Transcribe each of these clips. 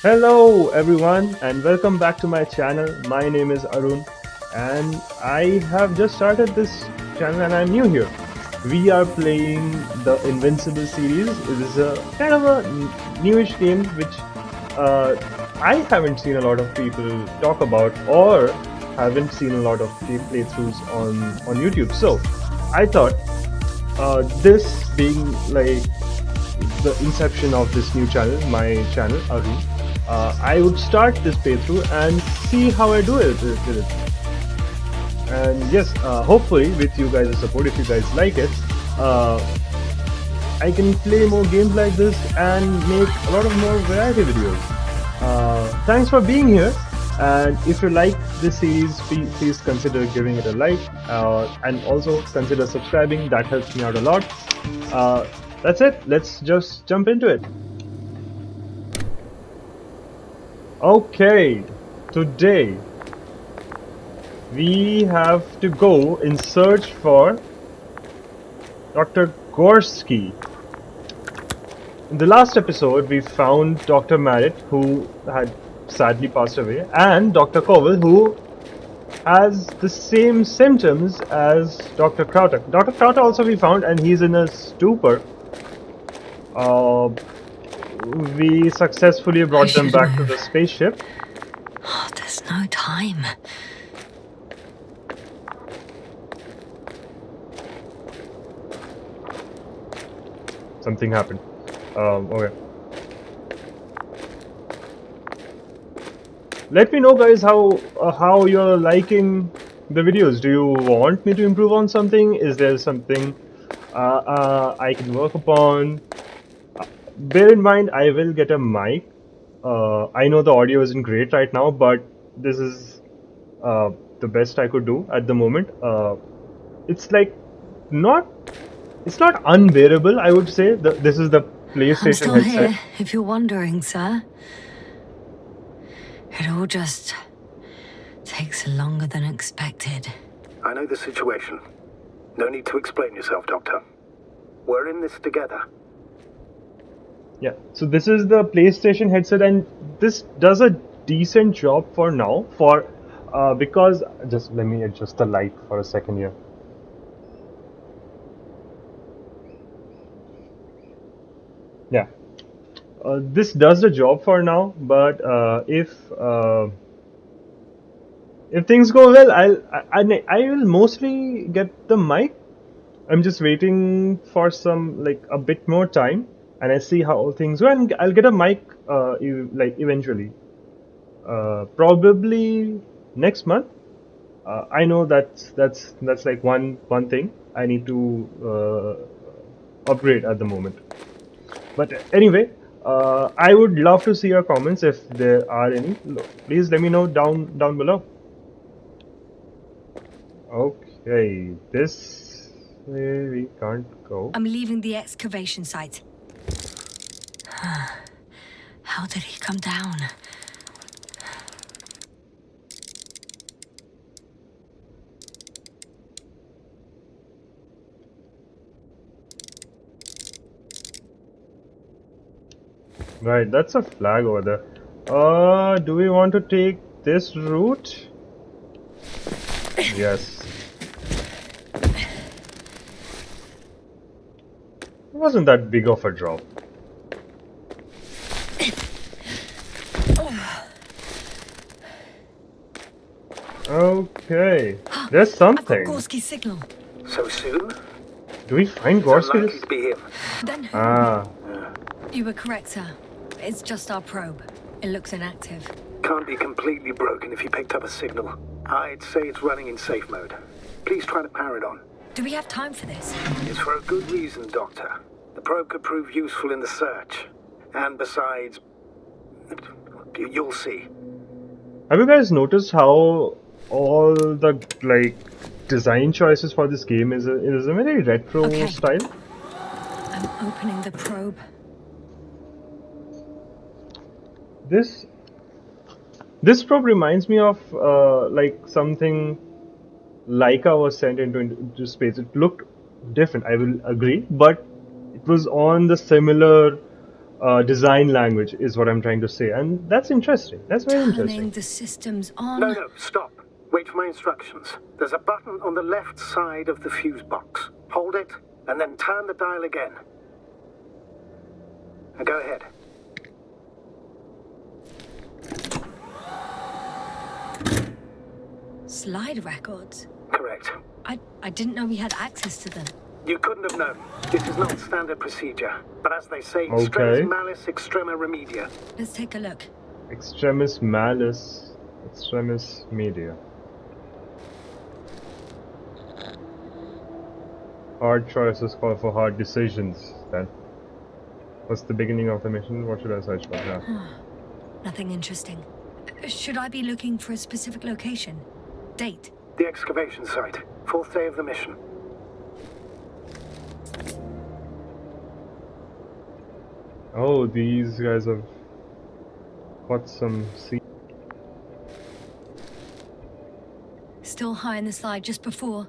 Hello everyone and welcome back to my channel. My name is Arun and I have just started this channel and I'm new here. We are playing the Invincible series. It is a kind of a newish game which I haven't seen a lot of people talk about or haven't seen a lot of playthroughs on YouTube. So I thought this being like the inception of this new channel, my channel, Arun, I would start this playthrough and see how I do it with it. And yes, hopefully with you guys' support, if you guys like it, uh, I can play more games like this and make a lot of more variety videos. Thanks for being here. And if you like this series, please consider giving it a like and also consider subscribing. That helps me out a lot. That's it. Let's just jump into it. Okay, today we have to go in search for Dr. Gorsky. In the last episode, we found Dr. Merritt, who had sadly passed away, and Dr. Cowell, who has the same symptoms as Dr. Crowther. Dr. Crowther also we found, and he's in a stupor. We successfully brought them back to the spaceship. Oh, there's no time. Something happened. Okay. Let me know, guys, how you're liking the videos. Do you want me to improve on something? Is there something I can work upon? Bear in mind, I will get a mic. I know the audio isn't great right now, but this is the best I could do at the moment. It's like not. It's not unbearable, I would say. This is the I'm PlayStation still headset. here, if you're wondering, sir. It all just takes longer than expected. I know the situation. No need to explain yourself, Doctor. We're in this together. Yeah, so this is the PlayStation headset, and this does a decent job for now. Because just let me adjust the light for a second here. Yeah, this does the job for now. But if things go well, I will mostly get the mic. I'm just waiting for some like a bit more time, and I see how things go, and I'll get a mic like eventually, probably next month. I know that's like one thing I need to upgrade at the moment. But anyway, I would love to see your comments if there are any. Please let me know down below. Okay, this way we can't go. I'm leaving the excavation site. How did he come down? Right, that's a flag over there. Do we want to take this route? Yes. It wasn't that big of a drop. Okay, there's I've got something. Gorsky's signal. So soon? Do we find It's Gorsky? unlikely to be him. Then Ah, you were correct, sir. It's just our probe. It looks inactive. Can't be completely broken if you picked up a signal. I'd say it's running in safe mode. Please try to power it on. Do we have time for this? It's for a good reason, Doctor. The probe could prove useful in the search. And besides, you'll see. have you guys noticed how all the like design choices for this game is a very retro Okay. style? I'm opening the probe. This probe reminds me of like something Laika was sent into space. It looked different, I will agree, but it was on the similar design language is what I'm trying to say, and that's interesting. That's very Turning interesting. the systems on. No, stop. Wait for my instructions. There's a button on the left side of the fuse box. Hold it, and then turn the dial again. Now go ahead. Slide records. Correct. I didn't know we had access to them. You couldn't have known. This is not standard procedure. But as they say, Okay. extremis malice, extrema remedia. Let's take a look. Extremis malice, extremis media. Hard choices call for hard decisions. Then, what's the beginning of the mission? What should I search for? Yeah. Nothing interesting. Should I be looking for a specific location? Date? The excavation site. 4th day of the mission. Oh, these guys have got some sea. Still high in the slide just before.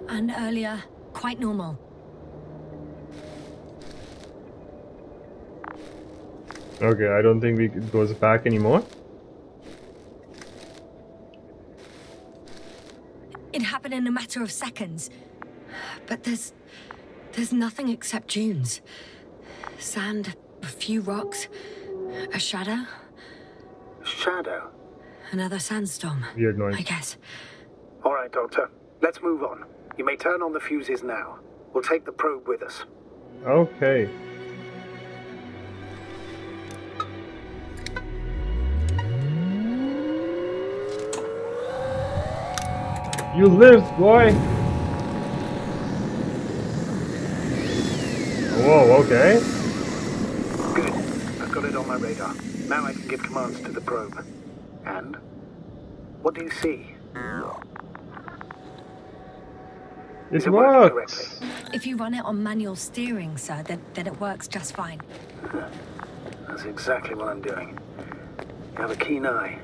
And earlier, quite normal. Okay, I don't think it goes back anymore. It happened in a matter of seconds. But there's nothing except dunes. Sand, a few rocks, a shadow, Shadow. another sandstorm. Weird noise. I guess. All right, Doctor. Let's move on. You may turn on the fuses now. We'll take the probe with us. Okay. You lived, boy! Whoa, okay. Good. I've got it on my radar. Now I can give commands to the probe. And? What do you see? Is It it working works! correctly? If you run it on manual steering, sir, then it works just fine. That's exactly what I'm doing. You have a keen eye.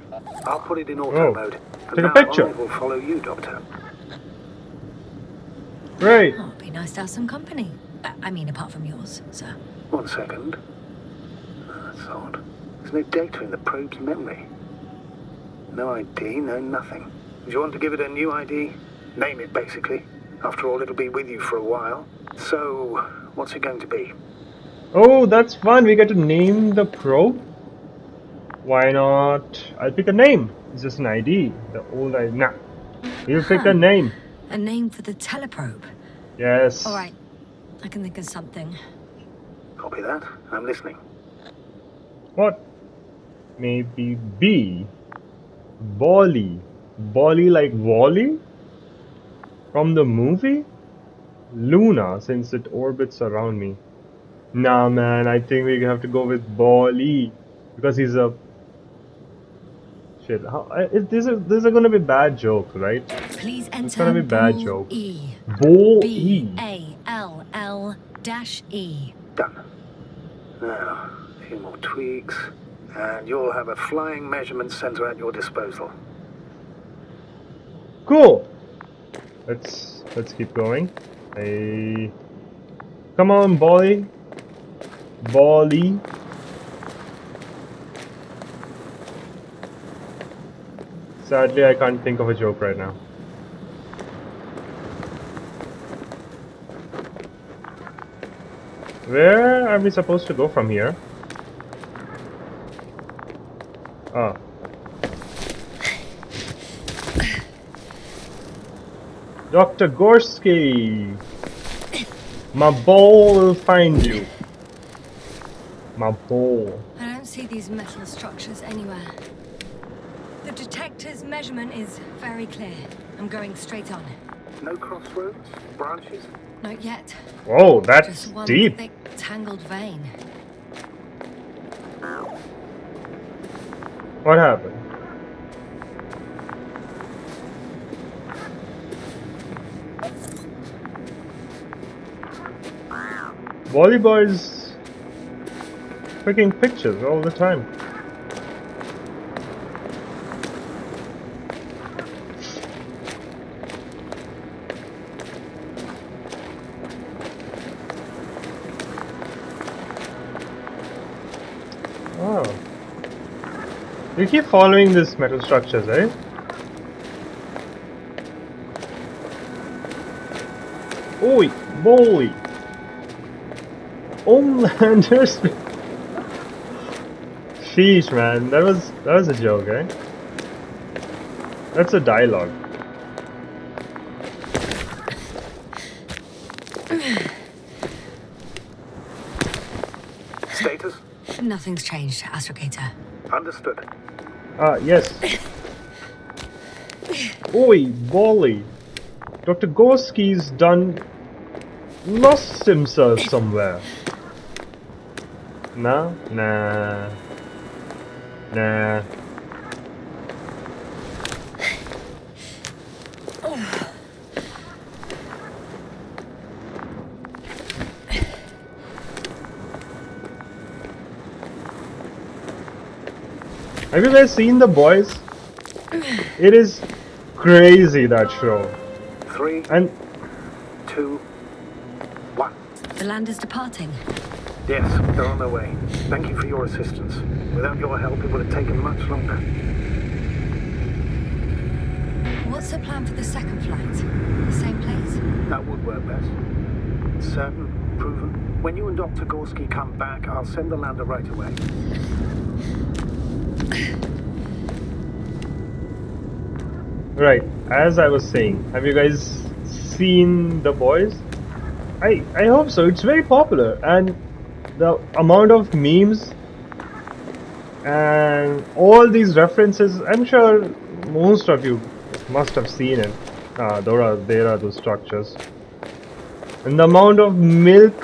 I'll put it in auto Oh, mode. From take a now picture. on, it will follow you, Doctor. Great! Oh, it'd be nice to have some company. I mean, apart from yours, sir. 1 second. That's odd. There's no data in the probe's memory. No ID, no nothing. Do you want to give it a new ID? Name it, basically. After all, it'll be with you for a while. So, what's it going to be? Oh, that's fun! We get to name the probe? Why not? I'll pick a name. It's just an ID. The old ID. Nah. You pick a name. A name for the teleprobe. Yes. All right, I can think of something. Copy that. I'm listening. What? Maybe B. Bolly. Bolly like Wally? From the movie? Luna, since it orbits around me. Nah, man, I think we have to go with Bolly. Because he's a... Shit, this is gonna be bad joke, right? Please enter It's gonna be bad Ball joke. E. Ball E. B-A-L-L-E. Done. Now, a few more tweaks, and you'll have a flying measurement center at your disposal. Cool. Let's keep going. Come on, Bolly. Bolly. Sadly, I can't think of a joke right now. Where are we supposed to go from here? Ah. Dr. Gorsky! My bowl will find you. My bowl. I don't see these metal structures anywhere. The detector's measurement is very clear. I'm going straight on. No crossroads? Branches? Not yet. Whoa, that's Just one deep. thick, tangled vein. What happened? Volleyboys taking pictures all the time. Oh. You keep following these metal structures, right? Oi, boy! Homelanders! Sheesh, man, that was a joke, eh? That's a dialogue. Status? Nothing's changed, Astrogator. Understood. Yes. Oi, Bolly! Dr. Gorsky's lost himself somewhere. No? Nah. Nah. Have you guys seen The Boys? It is crazy, that show. 3, And 2, 1. The land is departing. Yes, they're on their way. Thank you for your assistance. Without your help, it would have taken much longer. What's the plan for the second flight? The same place? That would work best. Certain, proven. When you and Dr. Gorsky come back, I'll send the lander right away. right, as I was saying, have you guys seen The Boys? I hope so. It's very popular, and the amount of memes and all these references, I'm sure most of you must have seen it. There are those structures. And the amount of milk,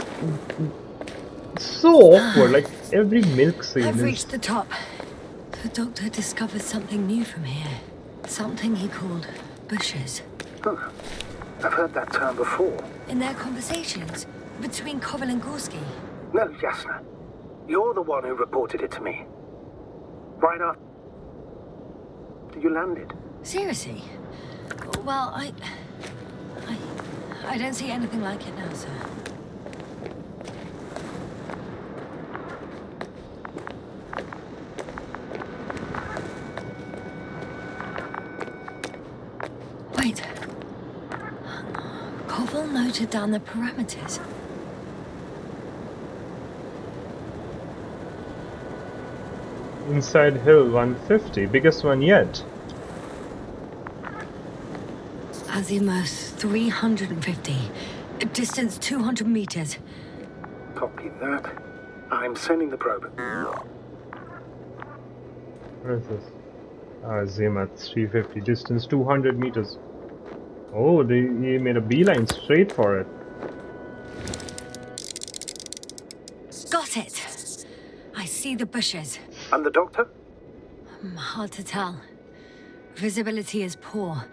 so awkward, like every milk scene I've is... reached the top. The doctor discovered something new from here. Something he called bushes. Huh. I've heard that term before. In their conversations between Koval and Gorsky. No, Jasna. You're the one who reported it to me. Right after you landed. Seriously? Well, I don't see anything like it now, sir. Wait. Koval noted down the parameters. Inside Hill 150, biggest one yet. Azimuth 350. Distance 200 meters. Copy that. I'm sending the probe. What is this? Azimuth 350, distance 200 meters. Oh, he made a beeline straight for it. Got it. I see the bushes. And the doctor? Hard to tell. Visibility is poor.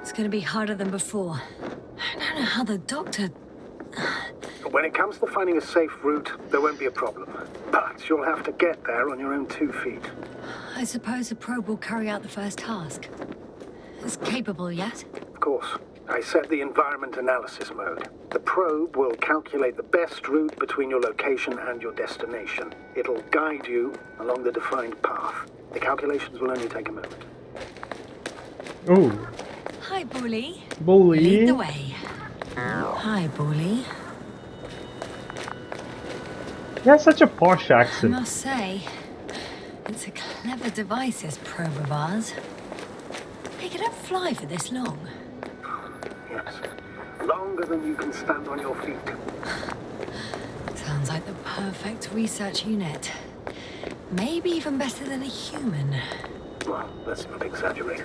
It's gonna be harder than before. I don't know how the doctor... When it comes to finding a safe route, there won't be a problem. But you'll have to get there on your own 2 feet. I suppose the probe will carry out the first task. It's capable yet? Of course. I set the environment analysis mode. The probe will calculate the best route between your location and your destination. It'll guide you along the defined path. The calculations will only take a moment. Oh, Hi, Bully. bully. Lead the way. Hi, Bully. He has such a posh I accent. must say, it's a clever device, this probe of ours. It could fly for this long. Yes. Longer than you can stand on your feet. Sounds like the perfect research unit. Maybe even better than a human. Well, let's not exaggerate.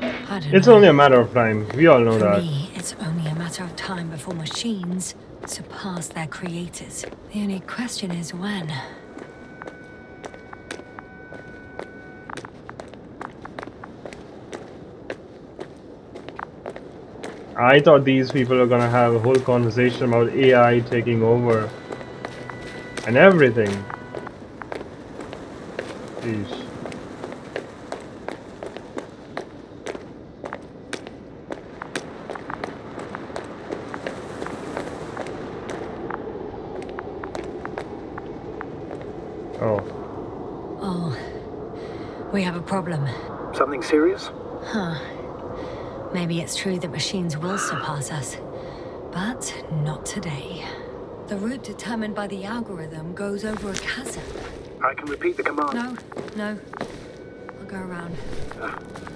I don't It's know. only a matter of time. We all know For that. me, it's only a matter of time before machines surpass their creators. The only question is when. I thought these people are gonna have a whole conversation about AI taking over and everything. Jeez. Oh. Oh, we have a problem. Something serious? Huh. Maybe it's true that machines will surpass us, but not today. The route determined by the algorithm goes over a chasm. I can repeat the command. No. I'll go around.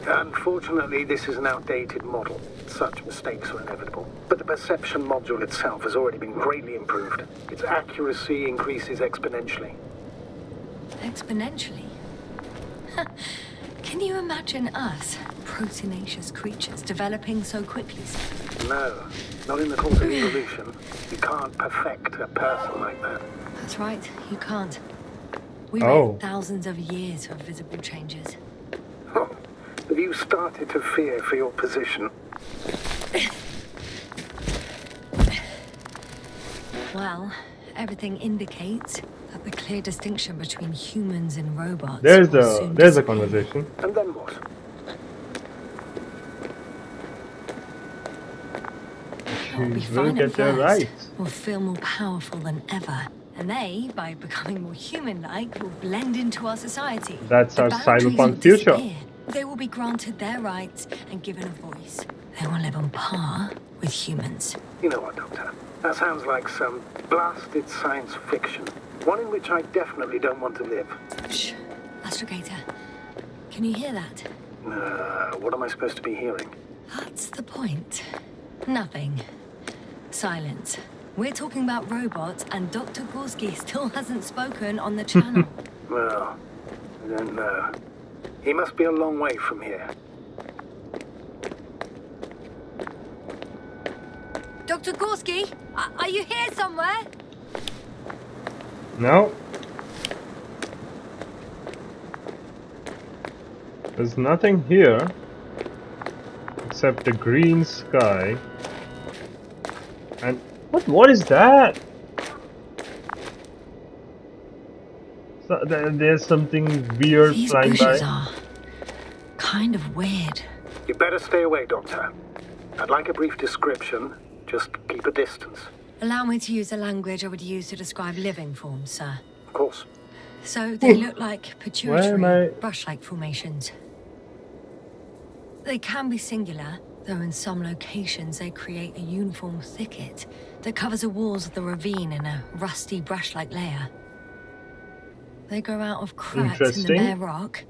Unfortunately, this is an outdated model. Such mistakes are inevitable. But the perception module itself has already been greatly improved. Its accuracy increases exponentially. Exponentially? Can you imagine us, proteinaceous creatures, developing so quickly? No, not in the course of evolution. You can't perfect a person like that. That's right, you can't. We Oh. wait thousands of years for visible changes. Have you started to fear for your position? Well, everything indicates that the clear distinction between humans and robots There's will a soon disappear. conversation. And then what? We'll be Will fine get at their first. rights. We'll feel more powerful than ever. And they, by becoming more human-like, will blend into our society. That's The our boundaries will cyberpunk future. disappear. They will be granted their rights and given a voice. They will live on par with humans. You know what, Doctor? That sounds like some blasted science fiction. One in which I definitely don't want to live. Shh. Astrogator, can you hear that? What am I supposed to be hearing? That's the point. Nothing. Silence. We're talking about robots, and Dr. Gorsky still hasn't spoken on the channel. Well, I don't know. He must be a long way from here. Dr. Gorsky, are you here somewhere? No. There's nothing here except the green sky. And what is that? So, there's something weird These flying bushes by. are kind of weird. You better stay away, Doctor. I'd like a brief description. Just keep a distance. Allow me to use the language I would use to describe living forms, sir. Of course. So they look like Where am pituitary, I? brush-like formations. They can be singular, though in some locations they create a uniform thicket that covers the walls of the ravine in a rusty brush-like layer. They grow out of cracks in the Interesting. bare rock.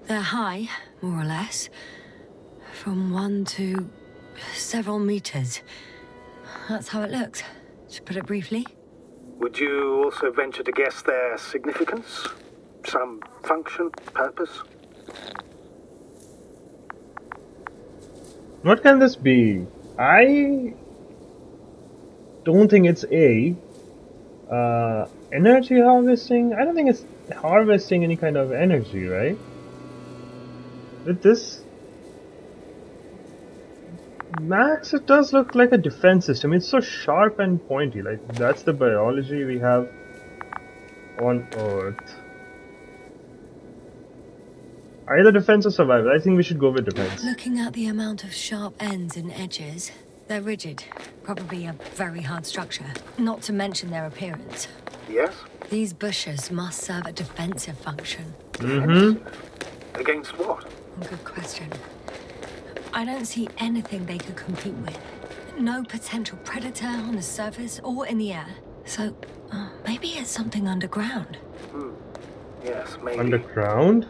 They're high, more or less, from 1 to several meters. That's how it looks, to put it briefly. Would you also venture to guess their significance? Some function, purpose? What can this be? I don't think it's energy harvesting. I don't think it's harvesting any kind of energy, right? With this Max, it does look like a defense system. It's so sharp and pointy. Like, that's the biology we have on Earth. Either defense or survival. I think we should go with defense. Looking at the amount of sharp ends and edges, they're rigid. Probably a very hard structure. Not to mention their appearance. Yes? These bushes must serve a defensive function. Mm-hmm. Against what? Good question. I don't see anything they could compete with. No potential predator on the surface or in the air. So, maybe it's something underground. Yes, maybe. Underground?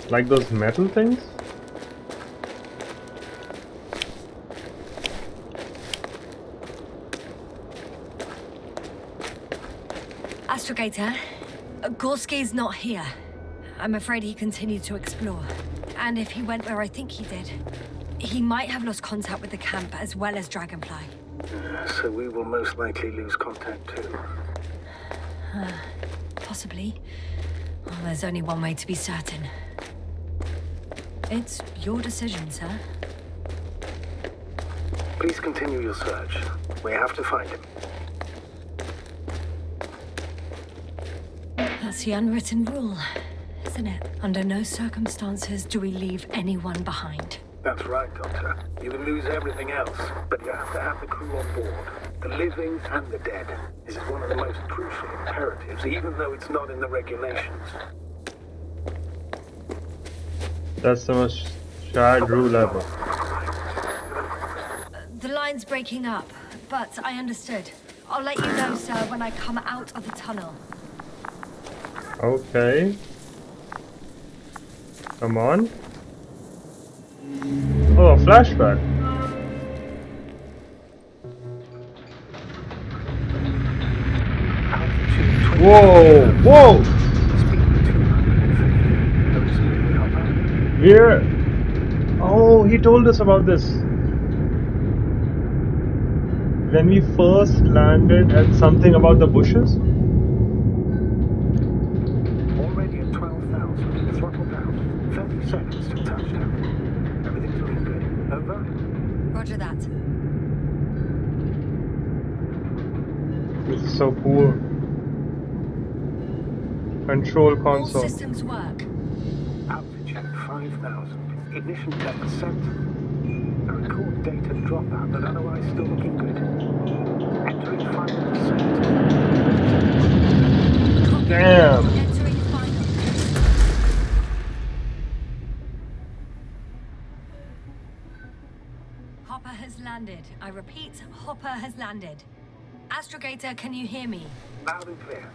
Like those metal things? Astrogator, Gorsky's not here. I'm afraid he continued to explore. And if he went where I think he did, he might have lost contact with the camp as well as Dragonfly. So we will most likely lose contact too. Possibly. Well, there's only one way to be certain. It's your decision, sir. Please continue your search. We have to find him. That's the unwritten rule, isn't it? Under no circumstances do we leave anyone behind. That's right, Doctor. You can lose everything else, but you have to have the crew on board. The living and the dead. This is one of the most crucial imperatives, even though it's not in the regulations. That's the most shared rule ever. The line's breaking up, but I understood. I'll let you know, sir, when I come out of the tunnel. Okay. Come on. Oh, a flashback. Whoa! Whoa! We're... Oh, he told us about this. When we first landed at something about the bushes? Already at 12,000. Throttle down. 30 seconds till touchdown. Everything's looking good. Over? Roger that. This is so cool. Control All console. systems work. Altitude 5,000. Ignition deck set. A record data dropout, but otherwise still looking good. Entering final descent. Damn! Entering final. Hopper has landed. I repeat, Hopper has landed. Astrogator, can you hear me? Loud and clear.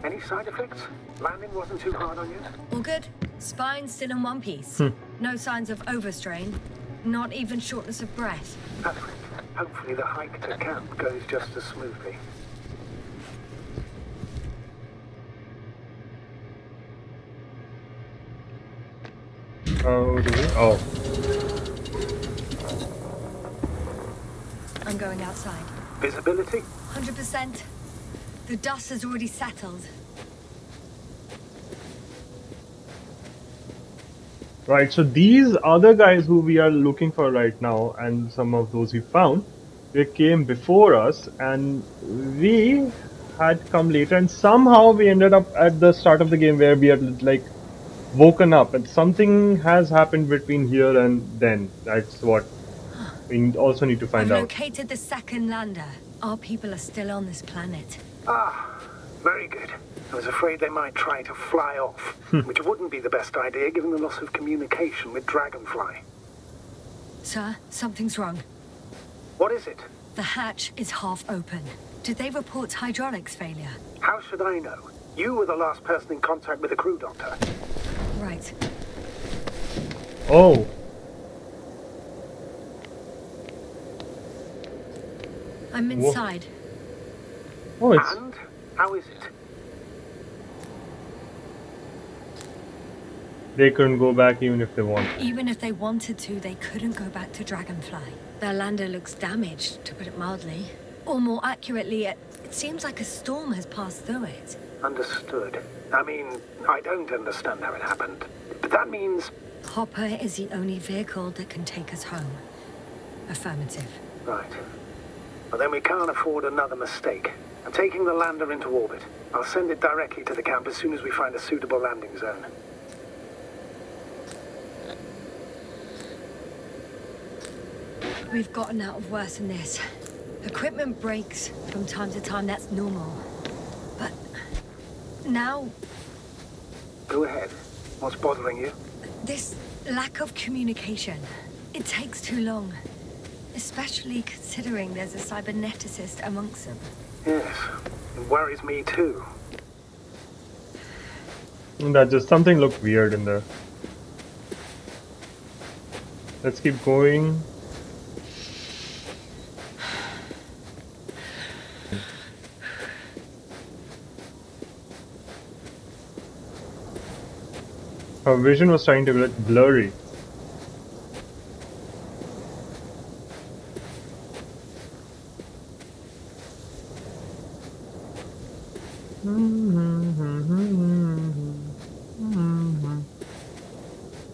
Any side effects? Landing wasn't too hard on you? All good? Spine still in one piece. No signs of overstrain. Not even shortness of breath. Perfect. Hopefully the hike to camp goes just as smoothly. Oh, do we? Oh. I'm going outside. Visibility? 100%. The dust has already settled. Right, so these other guys who we are looking for right now, and some of those we found, they came before us, and we had come later, and somehow we ended up at the start of the game where we had like woken up, and something has happened between here and then. That's what we also need to I've find out. located the second lander. Our people are still on this planet. Ah, very good. I was afraid they might try to fly off, which wouldn't be the best idea given the loss of communication with Dragonfly. Sir, something's wrong. What is it? The hatch is half open. Did they report hydraulics failure? How should I know? You were the last person in contact with the crew, Doctor. Right. Oh, I'm inside. oh, it's And? How is it? they couldn't go back even if they want. Even if they wanted to, they couldn't go back to Dragonfly. Their lander looks damaged, to put it mildly. Or more accurately, it seems like a storm has passed through it. Understood. I mean, I don't understand how it happened. But that means... Hopper is the only vehicle that can take us home. Affirmative. Right. Well, then we can't afford another mistake. I'm taking the lander into orbit. I'll send it directly to the camp as soon as we find a suitable landing zone. We've gotten out of worse than this. Equipment breaks from time to time, that's normal. But now, Go ahead. What's bothering you? this lack of communication, it takes too long. Especially considering there's a cyberneticist amongst them. Yes. It worries me too. That just something looked weird in there. Let's keep going. Her vision was starting to get blurry.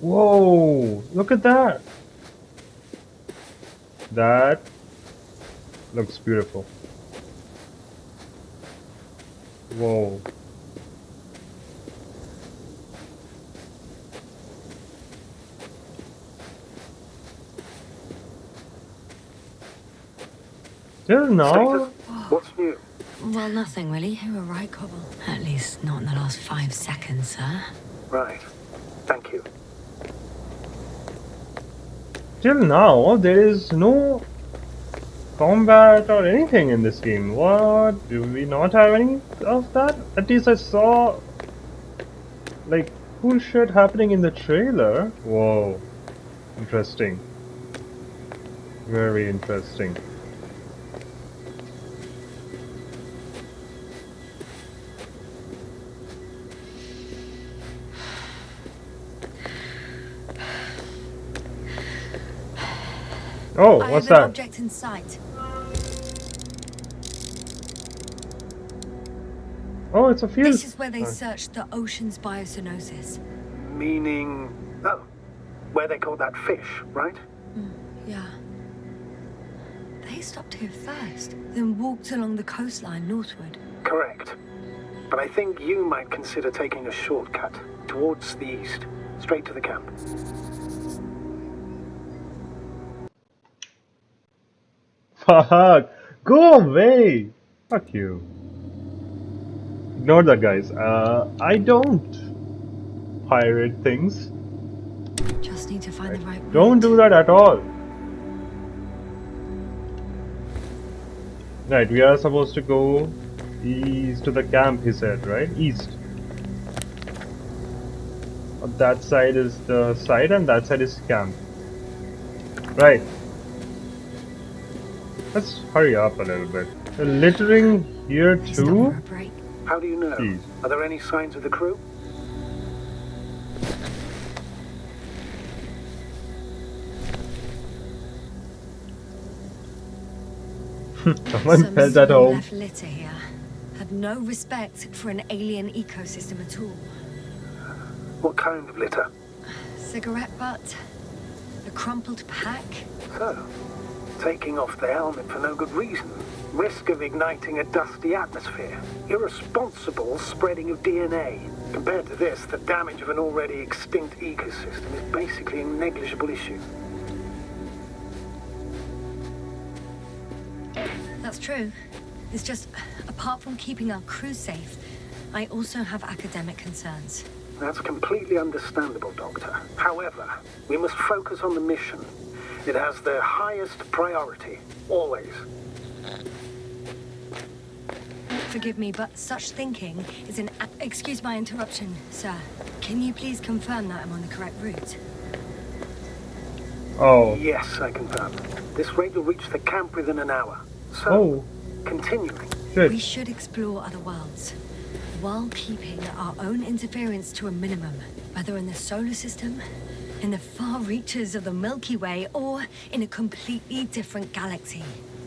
Whoa! Look at that! That looks beautiful. Whoa. Till now, Status? What's new? Well, nothing really. You were right, Cobble. At least not in the last 5 seconds, sir. Right. Thank you. there is no combat or anything in this game. What? Do we not have any of that? At least I saw like cool shit happening in the trailer. Whoa. Interesting. Very interesting. Oh, I what's have an that? object in sight. Oh, it's a field. This is where they searched the ocean's biocenosis. Meaning... Oh, where they caught that fish, right? Yeah. They stopped here first, then walked along the coastline northward. Correct. But I think you might consider taking a shortcut towards the east, straight to the camp. Fuck! Go away! Fuck you. Ignore that, guys. I don't pirate things. Just need to find the right route. Don't do that at all. Right, we are supposed to go east to the camp, he said, right? East. That side is the site and that side is camp. Right. Let's hurry up a little bit. The littering here Stop for too? a break. How do you know? Jeez. Are there any signs of the crew? Someone Some felt at home. left litter here. Had no respect for an alien ecosystem at all. What kind of litter? Cigarette butt, a crumpled pack. So, taking off the helmet for no good reason. Risk of igniting a dusty atmosphere. Irresponsible spreading of DNA. Compared to this, the damage of an already extinct ecosystem is basically a negligible issue. That's true. It's just, apart from keeping our crew safe, I also have academic concerns. That's completely understandable, Doctor. However, we must focus on the mission. It has the highest priority, always. Forgive me, but such thinking is an... Excuse my interruption, sir. Can you please confirm that I'm on the correct route? Oh. Yes, I confirm. This rate will reach the camp within an hour. So, Oh. continuing. Shit. We should explore other worlds, while keeping our own interference to a minimum, whether in the solar system, in the far reaches of the Milky Way, or in a completely different galaxy.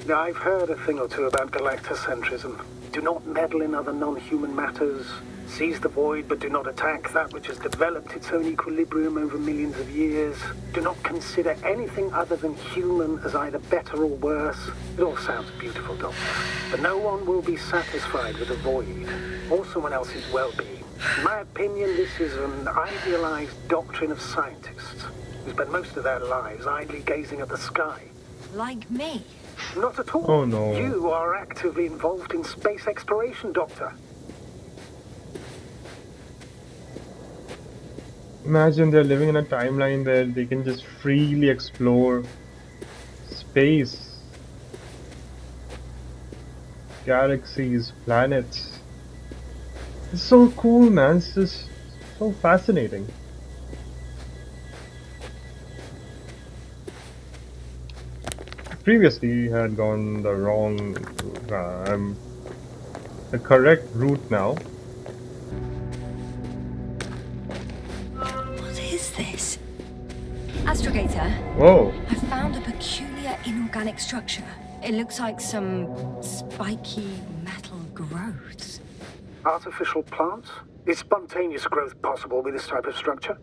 Now, I've heard a thing or two about galactocentrism. Do not meddle in other non-human matters. Seize the void, but do not attack that which has developed its own equilibrium over millions of years. Do not consider anything other than human as either better or worse. It all sounds beautiful, Doctor. But no one will be satisfied with the void, or someone else's well-being. In my opinion, this is an idealized doctrine of scientists, who spend most of their lives idly gazing at the sky. Like me. Not at all. Oh, no. You are actively involved in space exploration, Doctor. Imagine they're living in a timeline where they can just freely explore space, galaxies, planets. It's so cool, man. It's just so fascinating. Previously had gone the wrong route. I'm the correct route now. What is this? Astrogator, Whoa. I found a peculiar inorganic structure. It looks like some spiky metal growths. Artificial plants? Is spontaneous growth possible with this type of structure?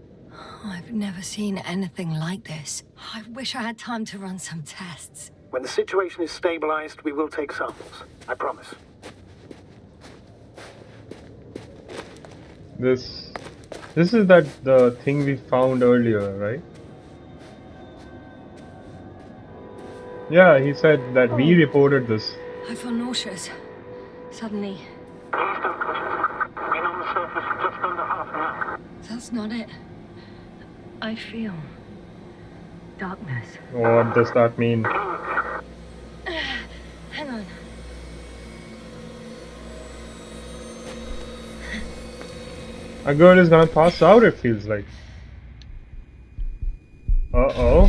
I've never seen anything like this. I wish I had time to run some tests. When the situation is stabilized, we will take samples. I promise. This is the thing we found earlier, right? Yeah, he said that we reported this. I feel nauseous. Suddenly. Please don't push it. Been on the surface for just under half an hour. That's not it. I feel darkness. What does that mean? Hang on. A girl is gonna pass out, it feels like. Uh-oh.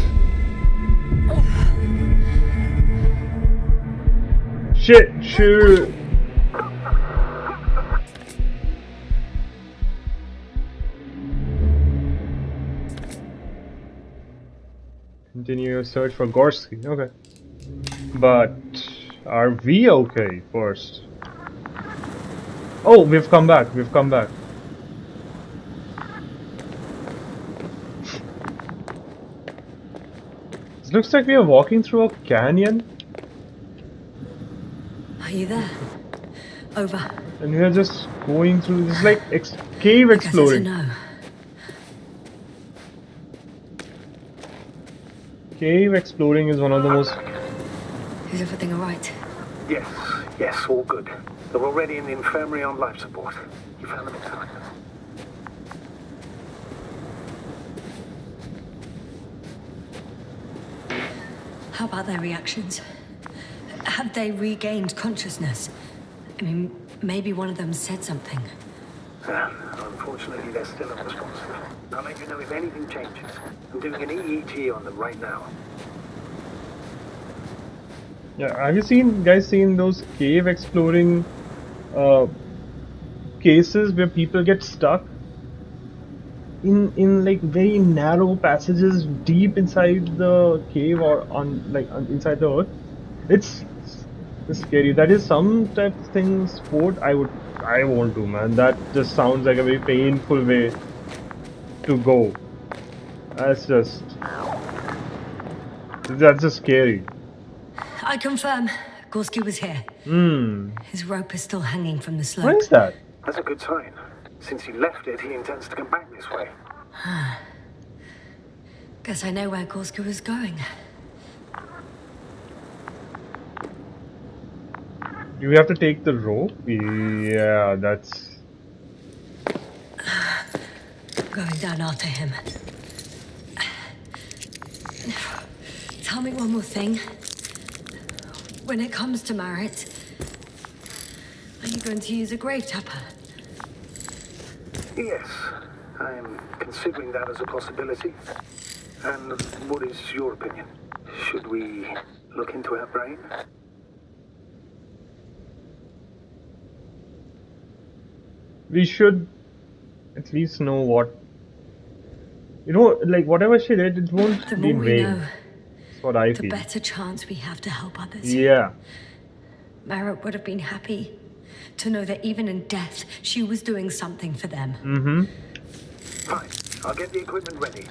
Shit, shoot. Continue your search for Gorsky. Okay. But are we okay first? Oh, we've come back. We've come back. It looks like we are walking through a canyon. Are you there? Over. And we are just going through this like cave I guess it's a exploring. no. Cave exploring is one of the most. Is everything alright? Yes, all good. They're already in the infirmary on life support. You found them in time. How about their reactions? Have they regained consciousness? I mean, maybe one of them said something. Unfortunately, they're still unresponsive. I'll let you know if anything changes. I'm doing an EEG on them right now. Yeah, have you seen those cave exploring cases where people get stuck in like very narrow passages deep inside the cave or inside the earth? It's scary. That is some type of thing sport I won't do, man. That just sounds like a very painful way to go. That's just scary. I confirm, Gorsky was here. His rope is still hanging from the slope. What is that? That's a good sign. Since he left it, he intends to come back this way. Guess I know where Gorsky was going. Do we have to take the rope? Yeah, that's... Going down after him. Tell me one more thing. When it comes to Marit, are you going to use a grave tapper? Yes, I'm considering that as a possibility. And what is your opinion? Should we look into her brain? We should at least know what... You know, like whatever she did, it won't The be more we vain. know, That's what I the feel. better chance we have to help others. Yeah. Marit would have been happy to know that even in death, she was doing something for them. Mm-hmm. Fine, I'll get the equipment ready.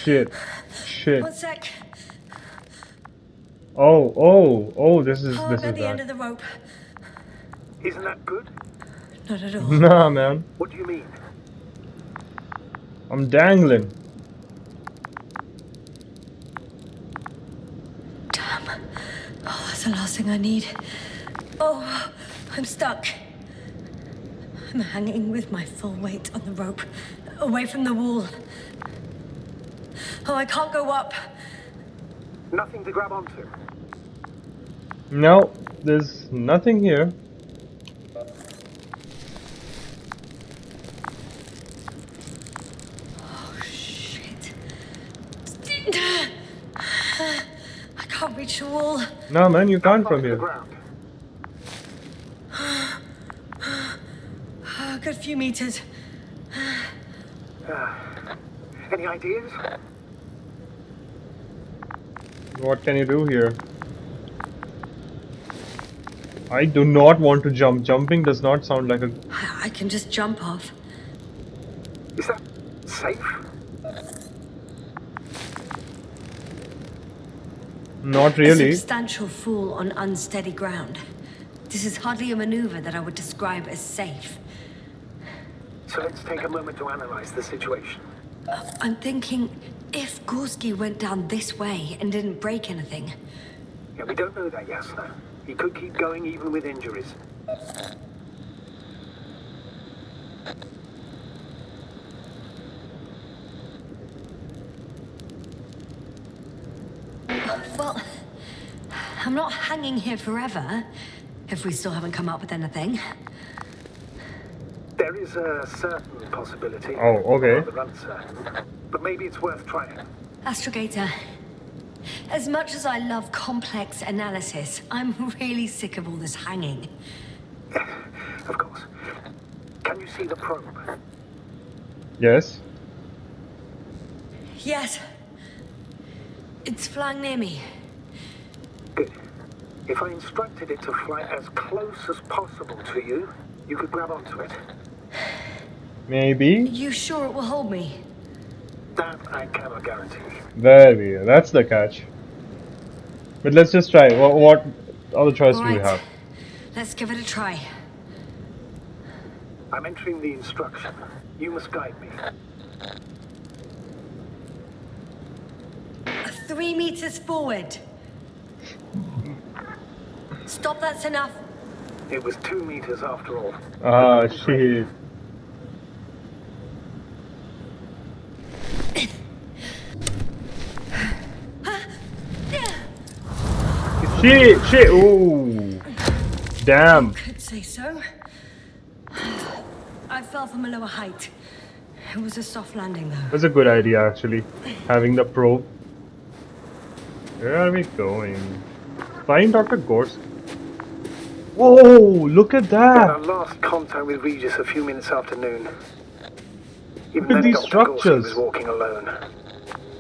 Shit. One sec. Oh, this is I'm at the end of bad. the rope. Isn't that good? Not at all. Nah, man. What do you mean? I'm dangling. Damn. Oh, that's the last thing I need. Oh, I'm stuck. I'm hanging with my full weight on the rope, away from the wall. Oh, I can't go up. Nothing to grab onto. No, there's nothing here. Oh, shit. I can't reach the wall. No, man, you can't from The here. ground. A good few meters. Any ideas? What can you do here? I do not want to jump. Jumping does not sound like a... I can just jump off. Is that safe? Not A really. substantial fall on unsteady ground. This is hardly a maneuver that I would describe as safe. So let's take a moment to analyze the situation. I'm thinking, if Gorsky went down this way and didn't break anything, Yeah, we don't know that, Yasna. He could keep going even with injuries. well, I'm not hanging here forever, if we still haven't come up with anything. There is a certain possibility. Oh, okay. Rather uncertain. But maybe it's worth trying. Astrogator, as much as I love complex analysis, I'm really sick of all this hanging. Of course. Can you see the probe? Yes. Yes. It's flying near me. Good. If I instructed it to fly as close as possible to you, you could grab onto it. Maybe. You sure it will hold me? That I cannot guarantee. There we go. That's the catch. But let's just try. What other choice do we have? Let's give it a try. I'm entering the instruction. You must guide me. 3 meters forward. Stop, that's enough. It was 2 meters after all. Ah, shit. Shit. Ooh. Damn. Could say so. I fell from a lower height. It was a soft landing, though. That's a good idea, actually. Having the probe. Where are we going? Find Dr. Gorsky. Whoa! Look at We had our that! last contact with Regis a few minutes after noon. Even Look at then, these Dr. Gorsky structures. was walking alone.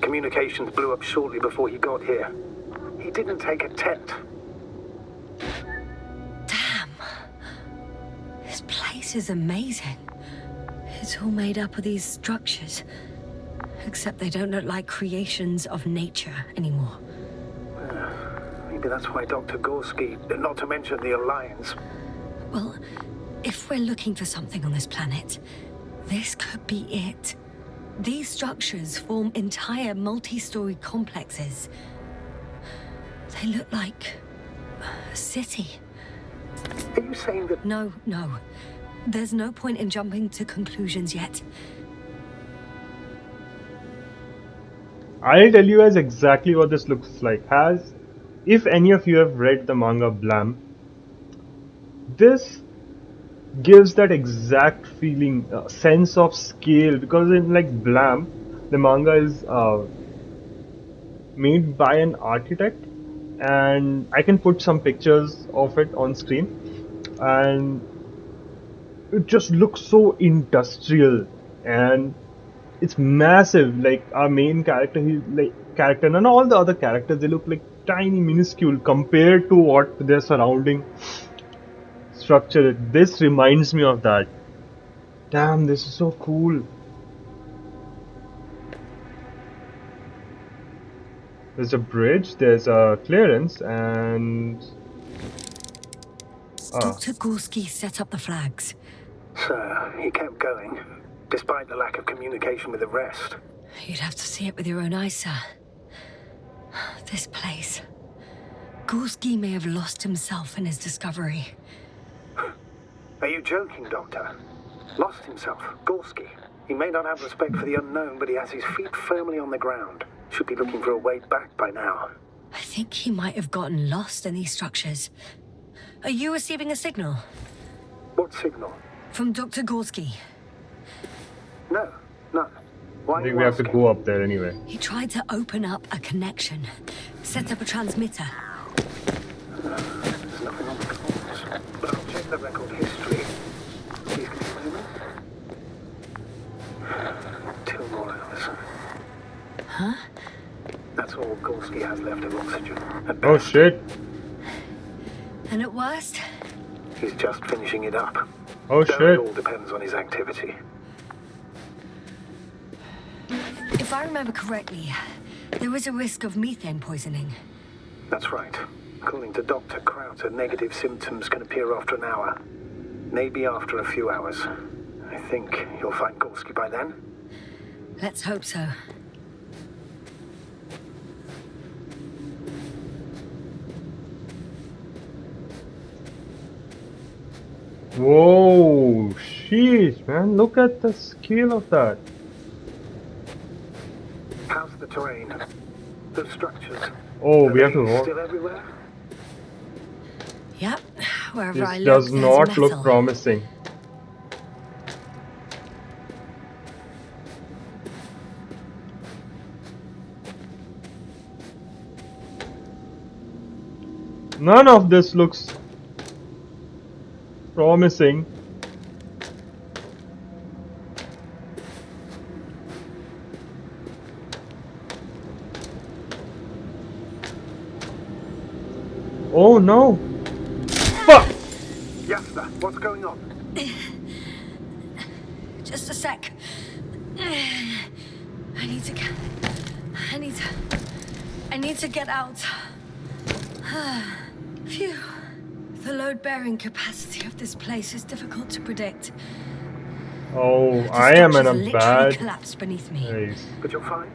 Communications blew up shortly before he got here. He didn't take a tent. Damn. This place is amazing. It's all made up of these structures. Except they don't look like creations of nature anymore. Maybe that's why Dr. Gorsky, not to mention the Alliance. Well, if we're looking for something on this planet, this could be it. These structures form entire multi-story complexes. They look like a city. Are you saying that... No. There's no point in jumping to conclusions yet. I'll tell you guys exactly what this looks like. If any of you have read the manga Blam, this gives that exact feeling, sense of scale, because in like Blam, the manga is made by an architect, and I can put some pictures of it on screen, and it just looks so industrial, and it's massive. Like our main character, and all the other characters, they look like tiny, minuscule compared to what their surrounding structure is. This reminds me of that. Damn, this is so cool. There's a bridge, there's a clearance, and Dr. Gorsky set up the flags. So, he kept going, despite the lack of communication with the rest. You'd have to see it with your own eyes, sir. This place. Gorsky may have lost himself in his discovery. Are you joking, Doctor? Lost himself, Gorsky. He may not have respect for the unknown, but he has his feet firmly on the ground. Should be looking for a way back by now. I think he might have gotten lost in these structures. Are you receiving a signal? What signal? From Dr. Gorsky. No, none. Why I are think you we have to asking? go up there anyway. He tried to open up a connection. Set up a transmitter. There's nothing on the calls, but I'll check the record history. Please confirm it. 2 more hours. Huh? That's all Gorsky has left of oxygen. At Oh best. shit. And at worst? He's just finishing it up. Oh Though shit. it all depends on his activity. If I remember correctly, there is a risk of methane poisoning. That's right. According to Dr. Krauter, negative symptoms can appear after an hour. Maybe after a few hours. I think you'll find Gorsky by then. Let's hope so. Whoa, sheesh, man. Look at the scale of that. How's the terrain? The structures? Oh, Are we have they to walk. still everywhere? Yep, wherever I This look, does there's not metal. look promising. None of this looks promising. Oh no! Fuck! Yasta, what's going on? Just a sec. I need to get out. Phew. The load-bearing capacity of this place is difficult to predict. Oh, The I am in structures a literally bad collapsed beneath me. place. But you're fine?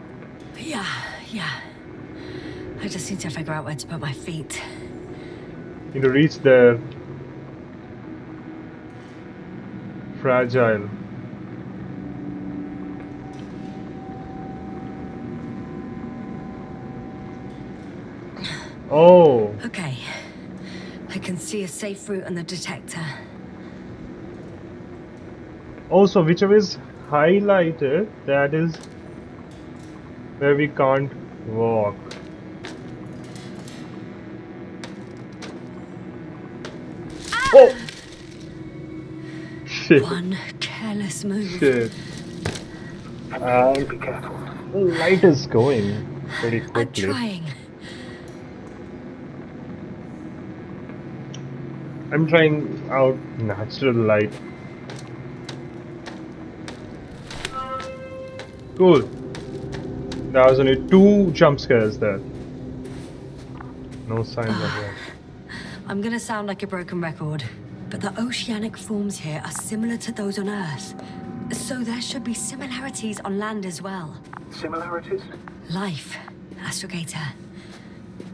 Yeah. I just need to figure out where to put my feet. Need to reach there. Fragile. Oh, Okay. I can see a safe route on the detector. also whichever is highlighted, that is where we can't walk. Oh! Shit. One careless move. Shit. You need to be careful. The light is going pretty I'm quickly. trying. I'm trying out natural light. Cool. There was only 2 jump scares there. No signs of that. I'm gonna sound like a broken record, but the oceanic forms here are similar to those on Earth. So there should be similarities on land as well. Similarities? Life, Astrogator.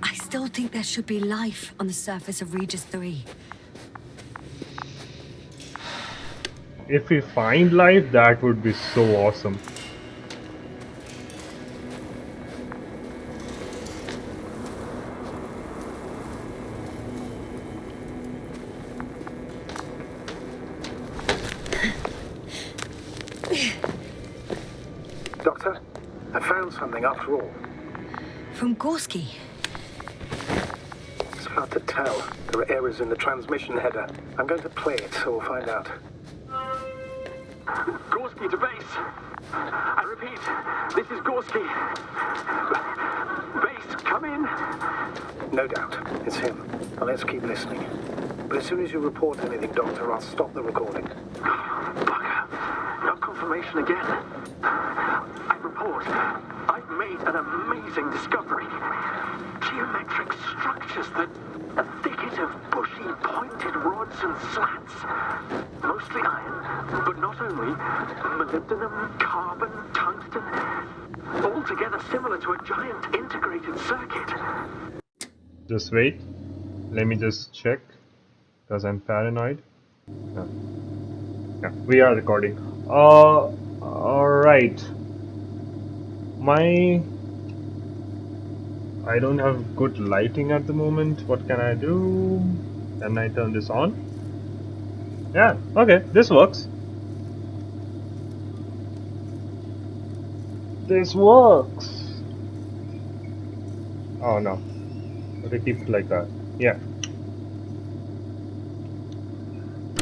I still think there should be life on the surface of Regis 3. If we find life, that would be so awesome. Doctor, I found something after all. From Gorsky. It's hard to tell. There are errors in the transmission header. I'm going to play it, so we'll find out. Gorsky to base. I repeat, this is Gorsky. Base, come in. No doubt, it's him. Now let's keep listening. But as soon as you report anything, Doctor, I'll stop the recording. Bugger. No confirmation again. I report. I've made an amazing discovery. Geometric structures that... a thicket of bushy, pointed rods and slats. Mostly iron, but not only. Molybdenum, carbon, tungsten. Altogether similar to a giant integrated circuit. Just wait. Let me just check. Because I'm paranoid. Yeah, we are recording. Alright. I don't have good lighting at the moment. What can I do? Can I turn this on? Yeah, okay, this works. This works. Oh no. Okay, keep it like that. Yeah.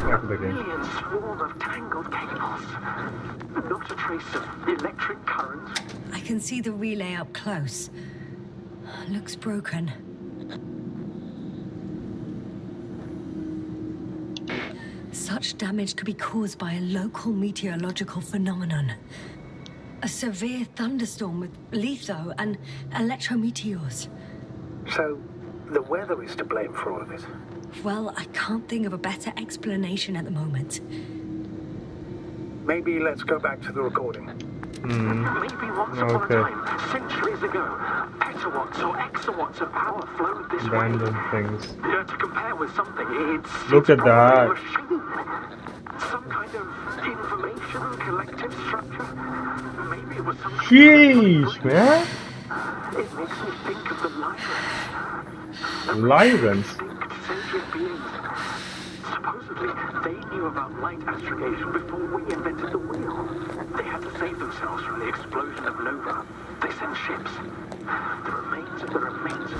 Back to the game. Alien swarm of tangled cables. Not a trace of electric current. I can see the relay up close. Looks broken. Such damage could be caused by a local meteorological phenomenon. A severe thunderstorm with litho and electrometeors. So, the weather is to blame for all of it. Well, I can't think of a better explanation at the moment. Maybe let's go back to the recording. Maybe once upon a time, centuries ago, petawatts or exawatts of power flowed this Random way. things. Yeah, to compare with something, Look at that. a machine. Some kind of information collective structure. Maybe it was some kind Sheesh, of man. It makes me think of the Lyrans. Lyrans? Extinct sentient beings. Supposedly, they knew about light astrogation before we invented the wheel. They had to save themselves from the explosion of nova. They sent ships. The remains of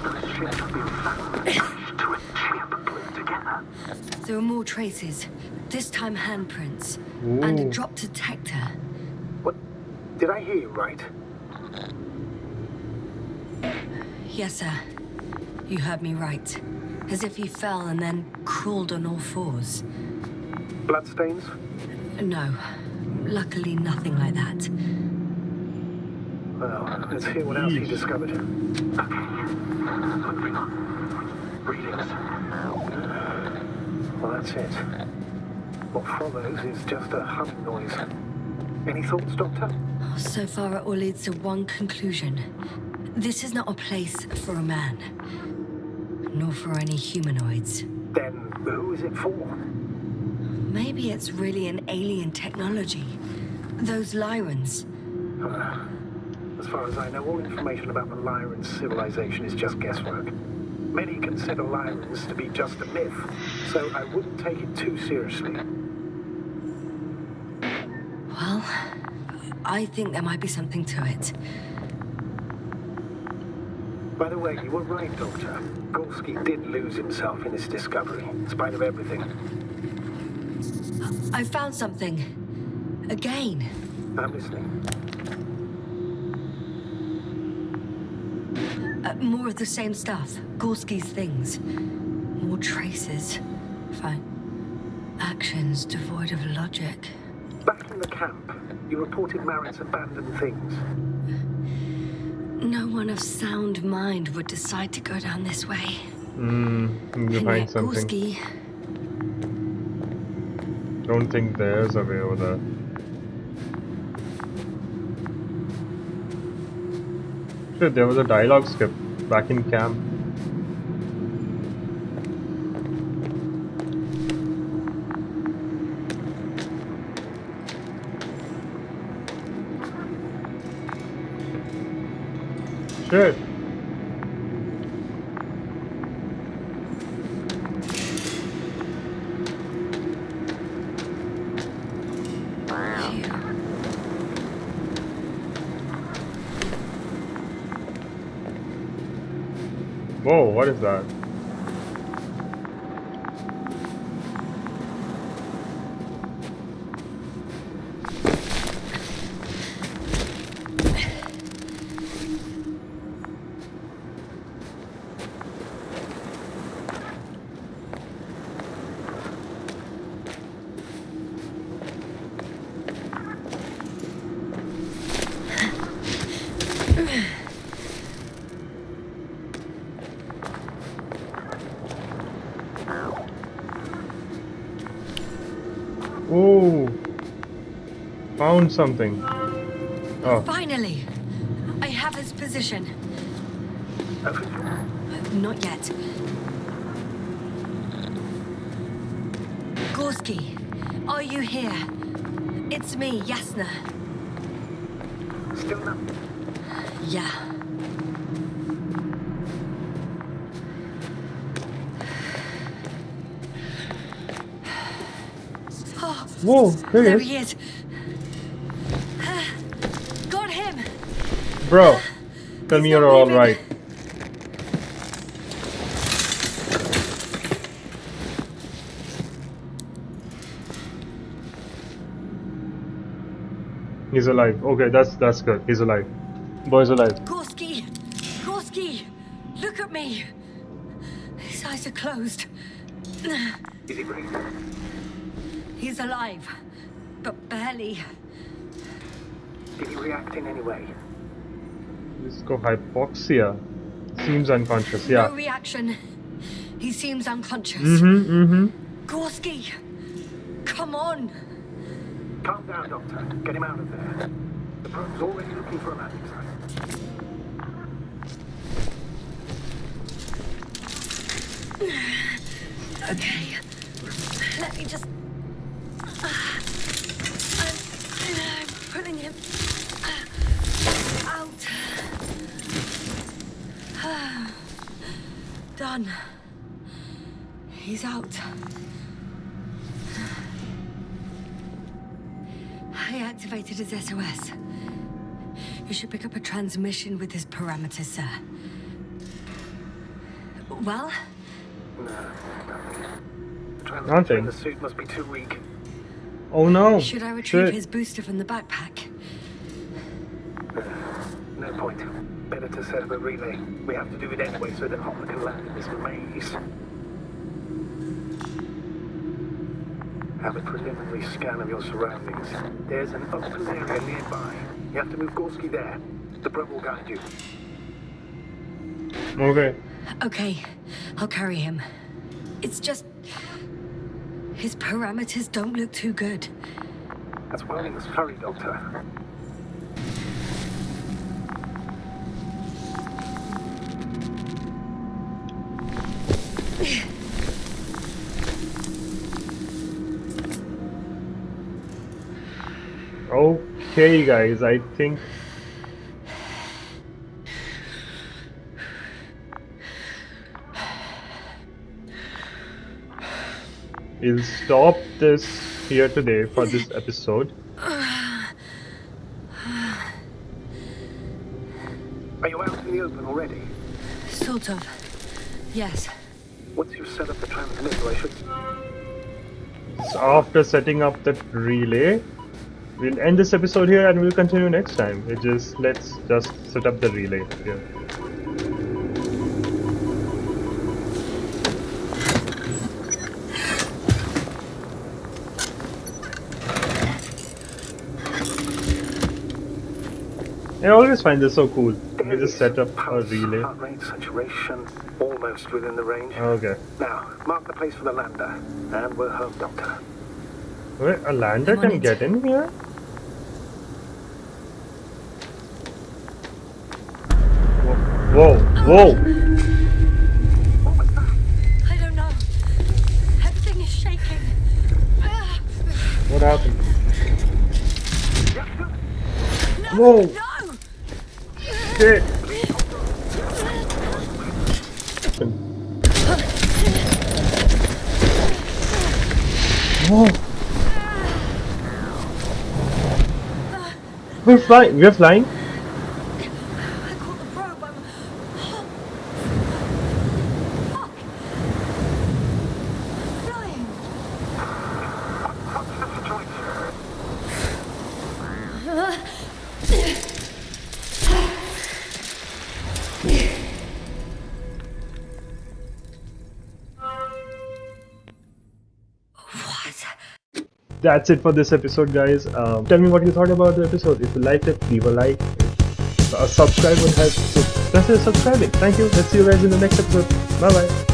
those ships have been found attached to a chip glued together. There are more traces. This time handprints. And a Ooh. drop detector. What? Did I hear you right? Yes, sir. You heard me right. As if he fell and then crawled on all fours. Bloodstains? No. Luckily, nothing like that. Well, let's hear what else he discovered. Moving on. Readings. Well, that's it. What follows is just a humming noise. Any thoughts, Doctor? So far, it all leads to one conclusion. This is not a place for a man. Nor for any humanoids. Then who is it for? Maybe it's really an alien technology. Those Lyrans. As far as I know, all information about the Lyran civilization is just guesswork. Many consider Lyrans to be just a myth, so I wouldn't take it too seriously. Well, I think there might be something to it. By the way, you were right, Doctor. Gorsky did lose himself in his discovery, in spite of everything. I found something. Again. I'm listening. More of the same stuff. Gorsky's things. More traces. Fine. Actions devoid of logic. Back in the camp, you reported Marit's abandoned things. No one of sound mind would decide to go down this way. You And find yet something. Gorsky... Don't think there's a way over there. Shit, there was a dialogue skip back in camp. Shit. Whoa, what is that? Oh, found something. Oh, Finally! I have his position. Not yet. Gorsky, are you here? It's me, Yasna. Still no. Yeah. Oh, whoa, there he he is. Got him. Bro, tell me He's you're not all moving. right. He's alive. Okay, that's good. He's alive. Boy's alive. Gorsky! Gorsky! Look at me! His eyes are closed. Is he breathing? He's alive, but barely. Did he react in any way? Disco hypoxia. Seems unconscious, No yeah. reaction. He seems unconscious. Gorsky! Come on! Calm down, Doctor. Get him out of there. The probe's already looking for a landing site. Okay. Let me just... I'm pulling him out. Done. He's out. I activated his SOS. You should pick up a transmission with his parameters, sir. Well? No, nothing. The transmitter Nothing. in the suit must be too weak. Oh no. Should I retrieve Shit. his booster from the backpack? No point. Better to set up a relay. We have to do it anyway so that Hopper can land in this maze. Have a preliminary scan of your surroundings. There's an open area nearby. You have to move Gorsky there. The probe will guide you. Okay. Okay, I'll carry him. It's just... his parameters don't look too good. That's why we must hurry, Doctor. Okay, guys, I think we'll stop this here today for this episode. Are you out in the open already? Sort of. Yes. Once you've set up the transmitter, I should... So after setting up that relay, we'll end this episode here and we'll continue next time. Let's just set up the relay here. I always find this so cool. We just set up a Pulse, relay. heart rate, saturation, almost within the range. Okay. Now, mark the place for the lander, and we're home, Doctor. Wait, a lander I'm on can it. get in here? Whoa, whoa! What was that? I don't know. Everything is shaking. What happened? No! Whoa! No! Shit! Whoa! We're flying! We're flying? I caught the probe. I'm... Fuck! Flying! What? That's it for this episode, guys. Tell me what you thought about the episode. If you liked it, leave a like. A subscribe would help. So consider subscribing. Thank you. Let's see you guys in the next episode. Bye bye.